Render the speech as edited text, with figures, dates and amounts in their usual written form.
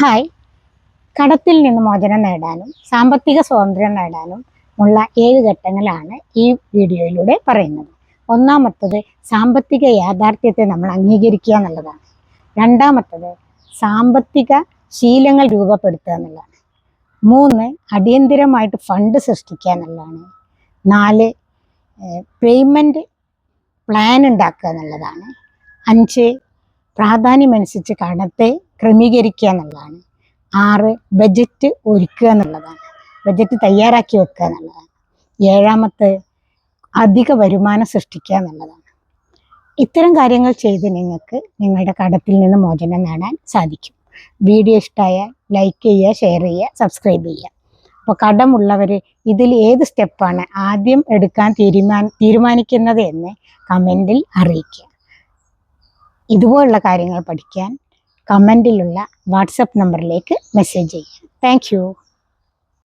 Hi, കടത്തിൽ നിന്ന് മോചനം നേടാനും സാമ്പത്തിക സ്വാതന്ത്ര്യം നേടാനും ഉള്ള 7 ഘട്ടങ്ങളാണ് ഈ വീഡിയോയിലൂടെ പറയുന്നത്. ഒന്നാമത്തത് സാമ്പത്തിക യാഥാർത്ഥ്യത്തെ നമ്മൾ അംഗീകരിക്കുക എന്നുള്ളതാണ്. രണ്ടാമത്തത് സാമ്പത്തിക ശീലങ്ങൾ രൂപപ്പെടുത്തുക എന്നുള്ളതാണ്. 3, അടിയന്തിരമായിട്ട് ഫണ്ട് സൃഷ്ടിക്കുക എന്നുള്ളതാണ്. 4, പേയ്മെൻറ്റ് പ്ലാൻ ഉണ്ടാക്കുക എന്നുള്ളതാണ്. 5, പ്രാധാന്യമനുസരിച്ച് കടത്തെ ക്രമീകരിക്കുക എന്നുള്ളതാണ്. 6, ബജറ്റ് ഒരുക്കുക എന്നുള്ളതാണ്. ബജറ്റ് തയ്യാറാക്കി വെക്കുക എന്നുള്ളതാണ്. 7, അധിക വരുമാനം സൃഷ്ടിക്കുക എന്നുള്ളതാണ്. ഇത്തരം കാര്യങ്ങൾ ചെയ്ത് നിങ്ങൾക്ക് നിങ്ങളുടെ കടത്തിൽ നിന്ന് മോചനം നേടാൻ സാധിക്കും. വീഡിയോ ഇഷ്ടമായാൽ ലൈക്ക് ചെയ്യുക, ഷെയർ ചെയ്യുക, സബ്സ്ക്രൈബ് ചെയ്യുക. അപ്പോൾ കടമുള്ളവർ ഇതിൽ ഏത് സ്റ്റെപ്പാണ് ആദ്യം എടുക്കാൻ തീരുമാനിക്കുന്നത് എന്ന് കമൻറ്റിൽ അറിയിക്കുക. ഇതുപോലുള്ള കാര്യങ്ങൾ പഠിക്കാൻ കമൻറ്റിലുള്ള വാട്സപ്പ് നമ്പറിലേക്ക് മെസ്സേജ് ചെയ്യുക. താങ്ക്